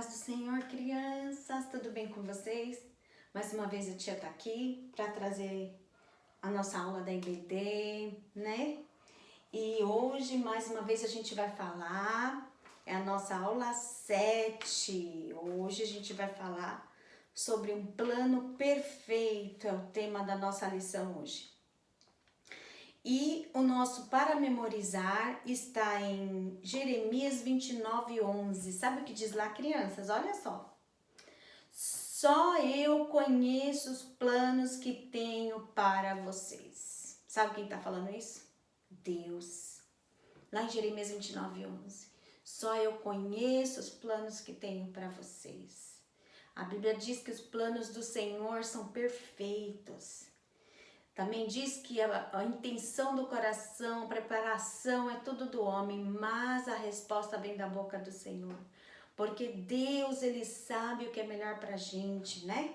paz do Senhor, crianças, tudo bem com vocês? Mais uma vez a tia tá aqui para trazer a nossa aula da IBD, né? E hoje, mais uma vez, a gente vai falar, é a nossa aula 7. Hoje a gente vai falar sobre um plano perfeito, é o tema da nossa lição hoje. E o nosso para memorizar está em Jeremias 29:11. Sabe o que diz lá, crianças? Olha só. Só eu conheço os planos que tenho para vocês. Sabe quem está falando isso? Deus. Lá em Jeremias 29:11. Só eu conheço os planos que tenho para vocês. A Bíblia diz que os planos do Senhor são perfeitos. Também diz que a intenção do coração, a preparação é tudo do homem, mas a resposta vem da boca do Senhor. Porque Deus, Ele sabe o que é melhor pra gente, né?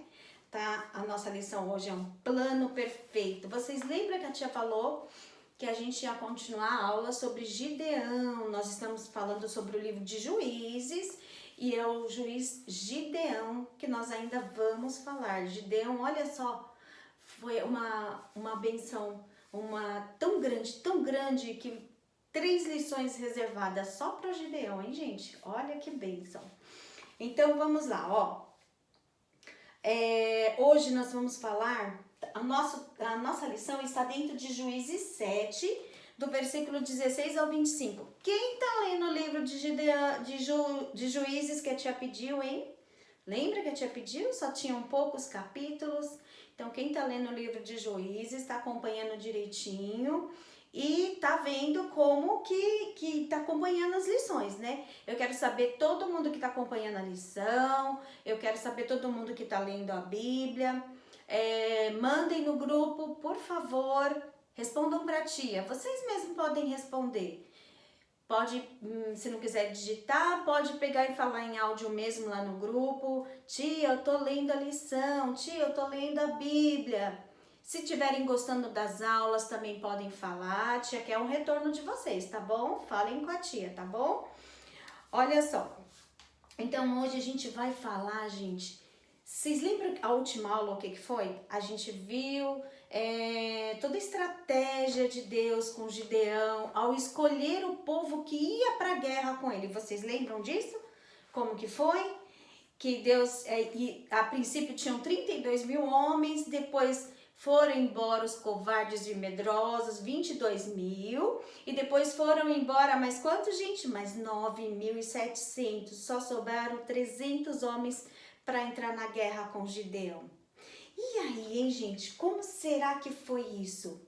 Tá? A nossa lição hoje é um plano perfeito. Vocês lembram que a tia falou que a gente ia continuar a aula sobre Gideão? Nós estamos falando sobre o livro de Juízes e é o juiz Gideão que nós ainda vamos falar. Gideão, olha só, foi uma benção, tão grande, que 3 lições reservadas só para Gideão, hein, gente? Olha que benção. Então, vamos lá, ó. Hoje nós vamos falar, a nossa lição está dentro de Juízes 7, do versículo 16 ao 25. Quem tá lendo o livro de Gideão, de Juízes que a tia pediu, hein? Lembra que a tia pediu? Só tinham poucos capítulos. Então, quem tá lendo o livro de Juízes está acompanhando direitinho e tá vendo como que tá acompanhando as lições, né? Eu quero saber todo mundo que tá acompanhando a lição, eu quero saber todo mundo que tá lendo a Bíblia. Mandem no grupo, por favor, respondam pra tia. Vocês mesmos podem responder. Pode, se não quiser digitar, pode pegar e falar em áudio mesmo lá no grupo. Tia, eu tô lendo a lição. Tia, eu tô lendo a Bíblia. Se tiverem gostando das aulas, também podem falar. Tia quer um retorno de vocês, tá bom? Falem com a tia, tá bom? Olha só. Então, hoje a gente vai falar, gente. Vocês lembram a última aula, o que foi? A gente viu toda a estratégia de Deus com Gideão ao escolher o povo que ia para a guerra com ele. Vocês lembram disso? Como que foi? Que Deus, a princípio tinham 32 mil homens, depois foram embora os covardes e medrosos, 22 mil, e depois foram embora mais quantos, gente? Mais 9.700, só sobraram 300 homens para entrar na guerra com Gideão. E aí, hein, gente, como será que foi isso?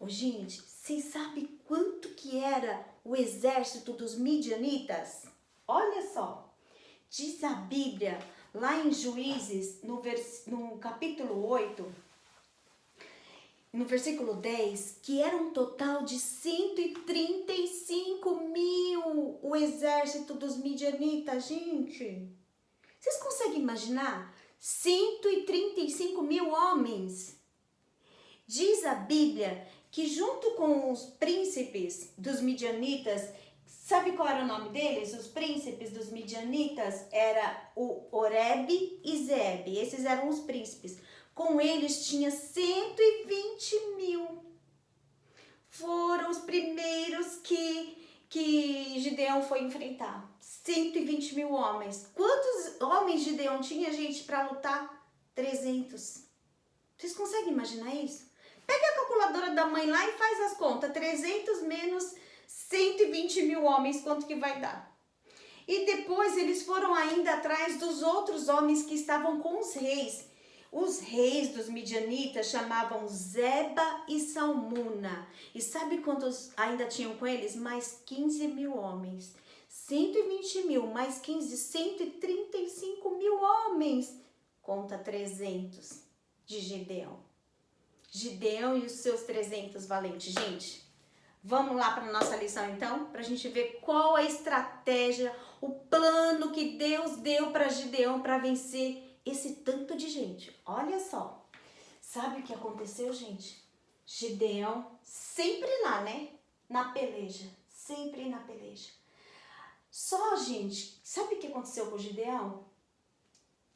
Ô, gente, vocês sabem quanto que era o exército dos midianitas? Olha só, diz a Bíblia, lá em Juízes, no capítulo 8, no versículo 10, que era um total de 135 mil o exército dos midianitas, gente. Vocês conseguem imaginar? 135 mil homens. Diz a Bíblia que junto com os príncipes dos midianitas, sabe qual era o nome deles? Os príncipes dos midianitas era o Oreb e Zeeb. Esses eram os príncipes. Com eles tinha 120 mil. Foram os primeiros que Gideão foi enfrentar. 120 mil homens. Quantos homens Gideão tinha, gente, para lutar? 300. Vocês conseguem imaginar isso? Pega a calculadora da mãe lá e faz as contas. 300 menos 120 mil homens, quanto que vai dar? E depois eles foram ainda atrás dos outros homens que estavam com os reis. Os reis dos midianitas chamavam Zeba e Salmuna. E sabe quantos ainda tinham com eles? Mais 15 mil homens. 120 mil, mais 15, 135 mil homens. Conta 300 de Gideão. Gideão e os seus 300 valentes. Gente, vamos lá para a nossa lição então? Para a gente ver qual a estratégia, o plano que Deus deu para Gideão para vencer esse tanto de gente. Olha só. Sabe o que aconteceu, gente? Gideão sempre lá, né? Na peleja. Sempre na peleja. Só, gente, sabe o que aconteceu com o Gideão?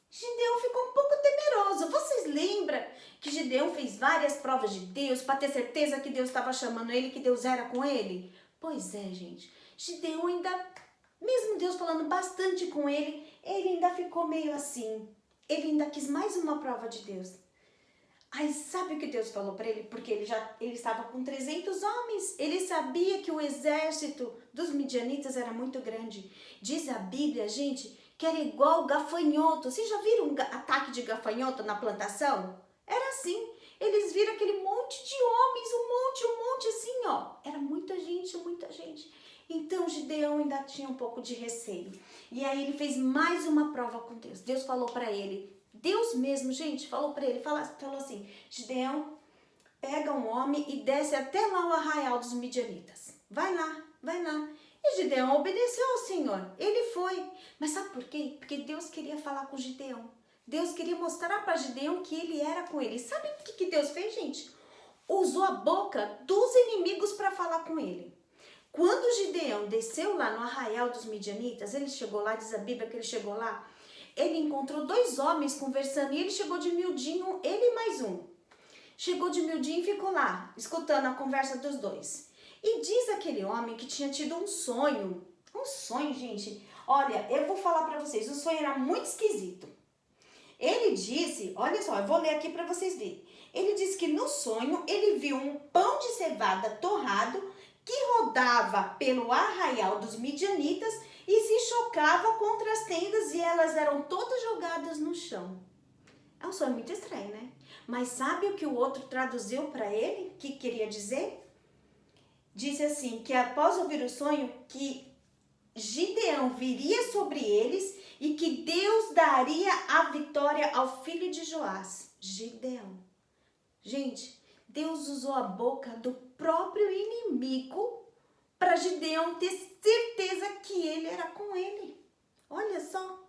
Gideão ficou um pouco temeroso. Vocês lembram que Gideão fez várias provas de Deus para ter certeza que Deus estava chamando ele, que Deus era com ele? Pois é, gente. Gideão ainda, mesmo Deus falando bastante com ele ainda ficou meio assim. Ele ainda quis mais uma prova de Deus. Aí sabe o que Deus falou para ele? Porque ele estava com 300 homens. Ele sabia que o exército dos midianitas era muito grande. Diz a Bíblia, gente, que era igual gafanhoto. Vocês já viram um ataque de gafanhoto na plantação? Era assim. Eles viram aquele monte de homens, um monte assim, ó. Era muita gente, muita gente. Então Gideão ainda tinha um pouco de receio. E aí ele fez mais uma prova com Deus. Deus falou para ele, Deus mesmo, gente, falou para ele, falou assim, Gideão, pega um homem e desce até lá o arraial dos midianitas. Vai lá, vai lá. E Gideão obedeceu ao Senhor. Ele foi. Mas sabe por quê? Porque Deus queria falar com Gideão. Deus queria mostrar para Gideão que ele era com ele. Sabe o que Deus fez, gente? Usou a boca dos inimigos para falar com ele. Quando Gideão desceu lá no arraial dos midianitas, ele chegou lá, diz a Bíblia que ele chegou lá, ele encontrou 2 homens conversando e ele chegou de miudinho, ele e mais um. Chegou de miudinho e ficou lá, escutando a conversa dos 2. E diz aquele homem que tinha tido um sonho, gente. Olha, eu vou falar para vocês, o sonho era muito esquisito. Ele disse, olha só, eu vou ler aqui para vocês verem. Ele disse que no sonho ele viu um pão de cevada torrado que rodava pelo arraial dos midianitas e se chocava contra as tendas e elas eram todas jogadas no chão. É um sonho muito estranho, né? Mas sabe o que o outro traduziu para ele? O que queria dizer? Disse assim, que após ouvir o sonho, que Gideão viria sobre eles e que Deus daria a vitória ao filho de Joás, Gideão. Gente, Deus usou a boca do próprio inimigo para Gideão ter certeza que ele era com ele. Olha só.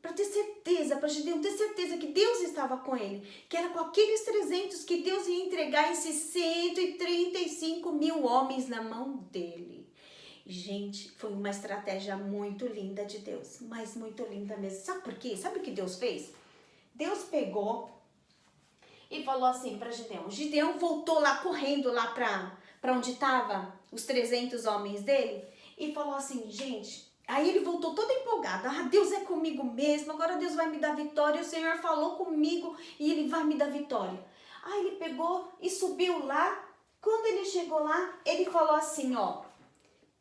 Para ter certeza, para Gideão ter certeza que Deus estava com ele. Que era com aqueles 300 que Deus ia entregar esses 135 mil homens na mão dele. Gente, foi uma estratégia muito linda de Deus. Mas muito linda mesmo. Sabe por quê? Sabe o que Deus fez? Deus pegou e falou assim para Gideão. Gideão voltou lá correndo lá para onde estavam os 300 homens dele e falou assim, gente, aí ele voltou todo empolgado. Deus é comigo mesmo, agora Deus vai me dar vitória, o Senhor falou comigo e ele vai me dar vitória. Aí ele pegou e subiu lá. Quando ele chegou lá, ele falou assim, ó,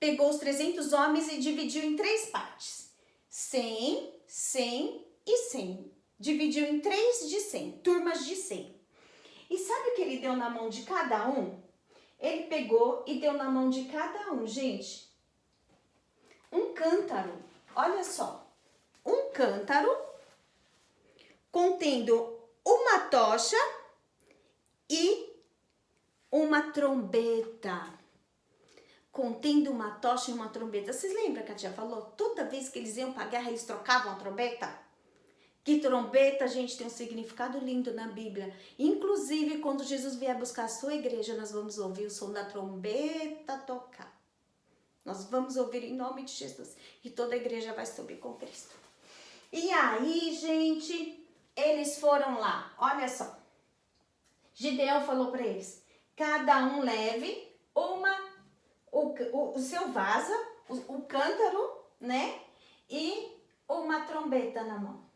pegou os 300 homens e dividiu em 3 partes. 100, 100 e 100. Dividiu em 3 de 100, turmas de 100. E sabe o que ele deu na mão de cada um? Ele pegou e deu na mão de cada um, gente, um cântaro. Olha só, um cântaro contendo uma tocha e uma trombeta. Contendo uma tocha e uma trombeta. Vocês lembram que a tia falou? Toda vez que eles iam para a guerra, eles trocavam a trombeta? Que trombeta, gente, tem um significado lindo na Bíblia. Inclusive, quando Jesus vier buscar a sua igreja, nós vamos ouvir o som da trombeta tocar. Nós vamos ouvir em nome de Jesus. E toda a igreja vai subir com Cristo. E aí, gente, eles foram lá. Olha só. Gideão falou para eles, cada um leve o seu vaso, o cântaro, né? E uma trombeta na mão.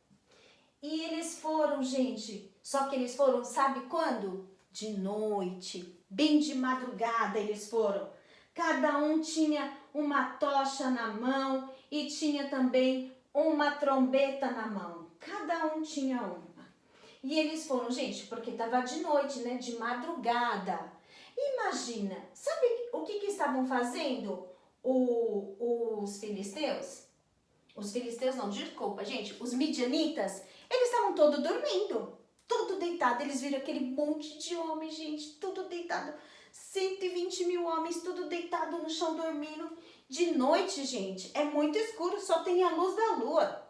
E eles foram, gente, só que eles foram, sabe quando? De noite, bem de madrugada eles foram. Cada um tinha uma tocha na mão e tinha também uma trombeta na mão. Cada um tinha uma. E eles foram, gente, porque estava de noite, né? De madrugada. Imagina, sabe o que estavam fazendo os filisteus? Os filisteus não, desculpa, gente, os midianitas, eles estavam todos dormindo, tudo deitado. Eles viram aquele monte de homens, gente, tudo deitado. 120 mil homens, tudo deitado no chão, dormindo. De noite, gente, é muito escuro, só tem a luz da lua,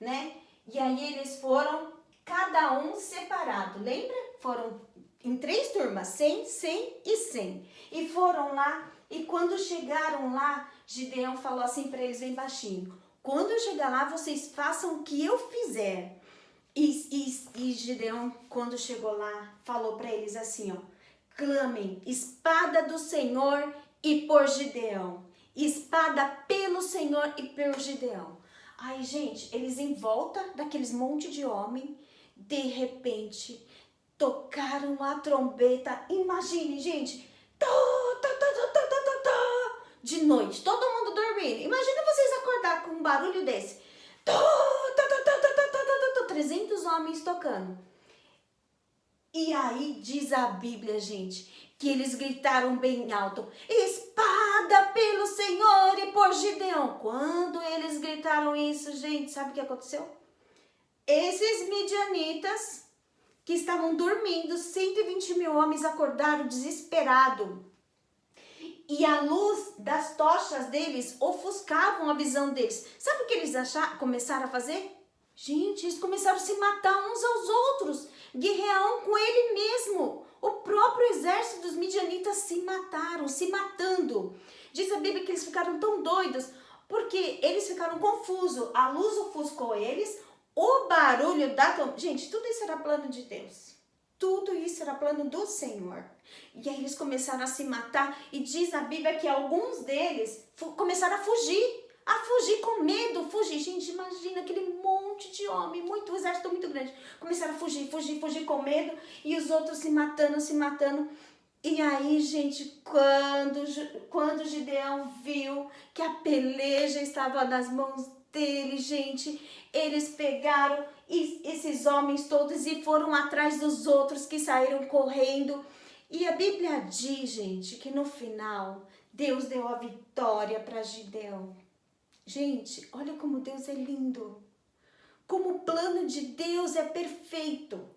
né? E aí eles foram, cada um separado, lembra? Foram em 3 turmas, 100, 100 e 100. E foram lá E quando chegaram lá, Gideão falou assim para eles bem baixinho: quando eu chegar lá, vocês façam o que eu fizer. E Gideão, quando chegou lá, falou para eles assim, ó: clamem, espada do Senhor e por Gideão. Espada pelo Senhor e por Gideão. Aí, gente, eles em volta daqueles monte de homem, de repente, tocaram a trombeta. Imagine, gente, de noite, todo mundo dormindo. Imagina vocês acordar com um barulho desse. 300 homens tocando. E aí diz a Bíblia, gente, que eles gritaram bem alto: espada pelo Senhor e por Gideão. Quando eles gritaram isso, gente, sabe o que aconteceu? Esses midianitas que estavam dormindo, 120 mil homens, acordaram desesperados. E a luz das tochas deles ofuscavam a visão deles. Sabe o que eles começaram a fazer? Gente, eles começaram a se matar uns aos outros, guerrear um com ele mesmo. O próprio exército dos midianitas se mataram, se matando. Diz a Bíblia que eles ficaram tão doidos, porque eles ficaram confusos. A luz ofuscou eles, o barulho da... Gente, tudo isso era plano de Deus. Tudo isso era plano do Senhor. E aí eles começaram a se matar, e diz a Bíblia que alguns deles começaram a fugir com medo, fugir. Gente, imagina aquele monte de homem, um exército muito grande. Começaram a fugir com medo, e os outros se matando. E aí, gente, quando Gideão viu que a peleja estava nas mãos dele, gente, eles pegaram esses homens todos e foram atrás dos outros que saíram correndo. E a Bíblia diz, gente, que no final Deus deu a vitória para Gideão. Gente, olha como Deus é lindo. Como o plano de Deus é perfeito.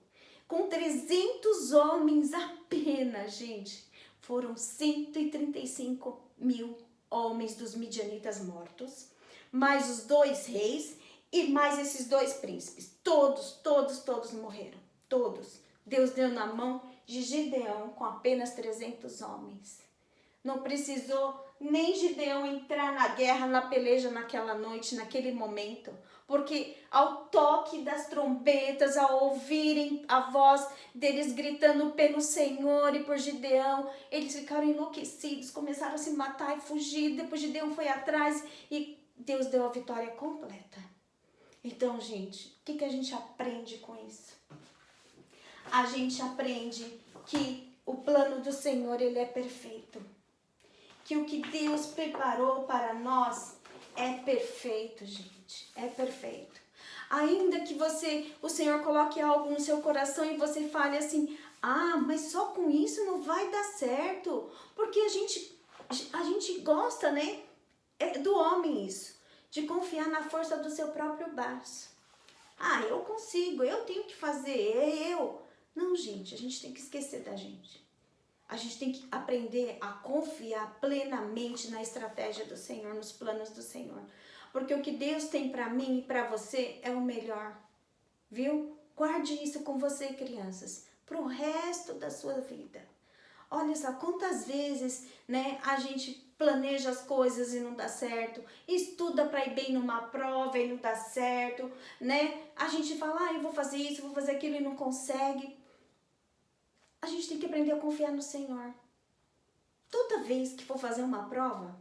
Com 300 homens apenas, gente, foram 135 mil homens dos midianitas mortos, mais os 2 reis e mais esses 2 príncipes. Todos morreram. Todos. Deus deu na mão de Gideão com apenas 300 homens. Não precisou nem Gideão entrar na guerra, na peleja naquela noite, naquele momento. Porque ao toque das trombetas, ao ouvirem a voz deles gritando pelo Senhor e por Gideão, eles ficaram enlouquecidos, começaram a se matar e fugir. Depois Gideão foi atrás e Deus deu a vitória completa. Então, gente, o que a gente aprende com isso? A gente aprende que o plano do Senhor, ele é perfeito. Que o que Deus preparou para nós é perfeito, gente. É perfeito. Ainda que o Senhor coloque algo no seu coração e você fale assim: ah, mas só com isso não vai dar certo. Porque a gente gosta, né? É do homem isso. De confiar na força do seu próprio braço. Ah, eu consigo, eu tenho que fazer, eu. Não, gente, a gente tem que esquecer da gente. A gente tem que aprender a confiar plenamente na estratégia do Senhor, nos planos do Senhor. Porque o que Deus tem para mim e para você é o melhor. Viu? Guarde isso com você, crianças, para o resto da sua vida. Olha só, quantas vezes, né, a gente planeja as coisas e não dá certo, estuda para ir bem numa prova e não dá certo, né? A gente fala: ah, eu vou fazer isso, vou fazer aquilo e não consegue. A gente tem que aprender a confiar no Senhor. Toda vez que for fazer uma prova,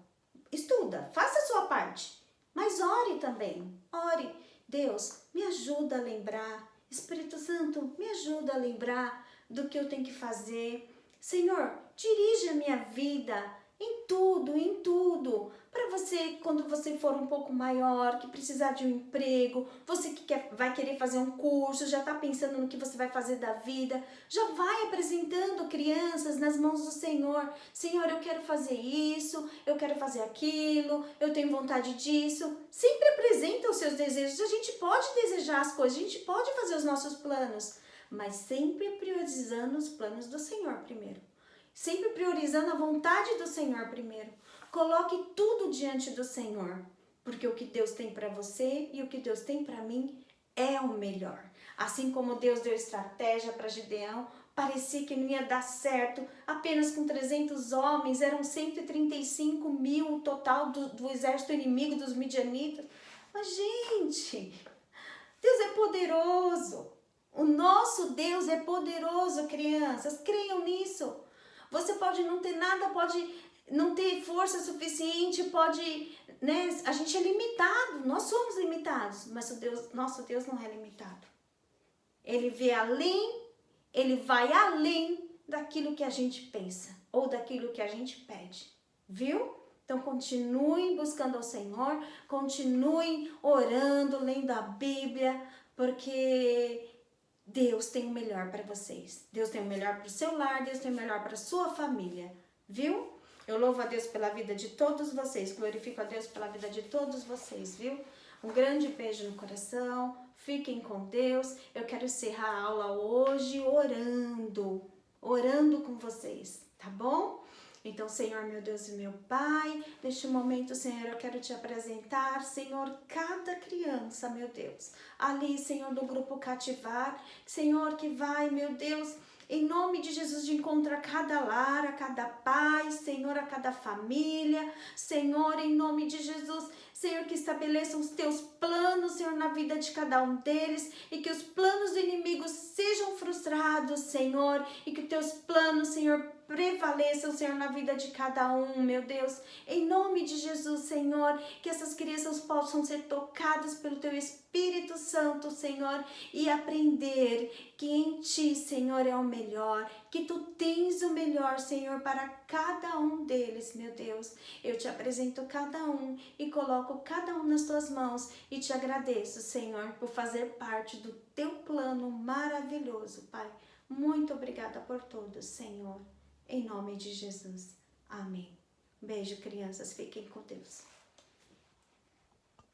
estuda, faça a sua parte, mas ore também. Ore. Deus, me ajuda a lembrar. Espírito Santo, me ajuda a lembrar do que eu tenho que fazer. Senhor, dirige a minha vida em tudo. Para você, quando você for um pouco maior, que precisar de um emprego, você que vai querer fazer um curso, já está pensando no que você vai fazer da vida, já vai apresentando crianças nas mãos do Senhor. Senhor, eu quero fazer isso, eu quero fazer aquilo, eu tenho vontade disso. Sempre apresenta os seus desejos. A gente pode desejar as coisas, a gente pode fazer os nossos planos, mas sempre priorizando os planos do Senhor primeiro. Sempre priorizando a vontade do Senhor primeiro. Coloque tudo diante do Senhor, porque o que Deus tem para você e o que Deus tem para mim é o melhor. Assim como Deus deu estratégia para Gideão, parecia que não ia dar certo, apenas com 300 homens, eram 135 mil o total do exército inimigo dos midianitas. Mas, gente, Deus é poderoso. O nosso Deus é poderoso, crianças. Creiam nisso. Você pode não ter nada, pode não ter força suficiente, pode, né? A gente é limitado, nós somos limitados, mas nosso Deus não é limitado. Ele vê além, ele vai além daquilo que a gente pensa ou daquilo que a gente pede, viu? Então continuem buscando ao Senhor, continuem orando, lendo a Bíblia, porque Deus tem o melhor para vocês. Deus tem o melhor para o seu lar, Deus tem o melhor para a sua família, viu? Eu louvo a Deus pela vida de todos vocês, glorifico a Deus pela vida de todos vocês, viu? Um grande beijo no coração, fiquem com Deus. Eu quero encerrar a aula hoje orando com vocês, tá bom? Então, Senhor, meu Deus e meu Pai, neste momento, Senhor, eu quero te apresentar, Senhor, cada criança, meu Deus, ali, Senhor, do grupo Cativar, Senhor, que vai, meu Deus, em nome de Jesus, de encontro a cada lar, a cada pai, Senhor, a cada família, Senhor, em nome de Jesus, Senhor, que estabeleçam os teus planos, Senhor, na vida de cada um deles e que os planos do inimigo sejam frustrados, Senhor, e que os teus planos, Senhor, prevaleçam, Senhor, na vida de cada um, meu Deus, em nome de Jesus, Senhor, que essas crianças possam ser tocadas pelo teu Espírito Santo, Senhor, e aprender que em ti, Senhor, é o melhor, que tu tens o melhor, Senhor, para cada um deles, meu Deus. Eu te apresento cada um e coloco cada um nas tuas mãos e te agradeço, Senhor, por fazer parte do teu plano maravilhoso, Pai. Muito obrigada por tudo, Senhor. Em nome de Jesus. Amém. Beijo, crianças. Fiquem com Deus.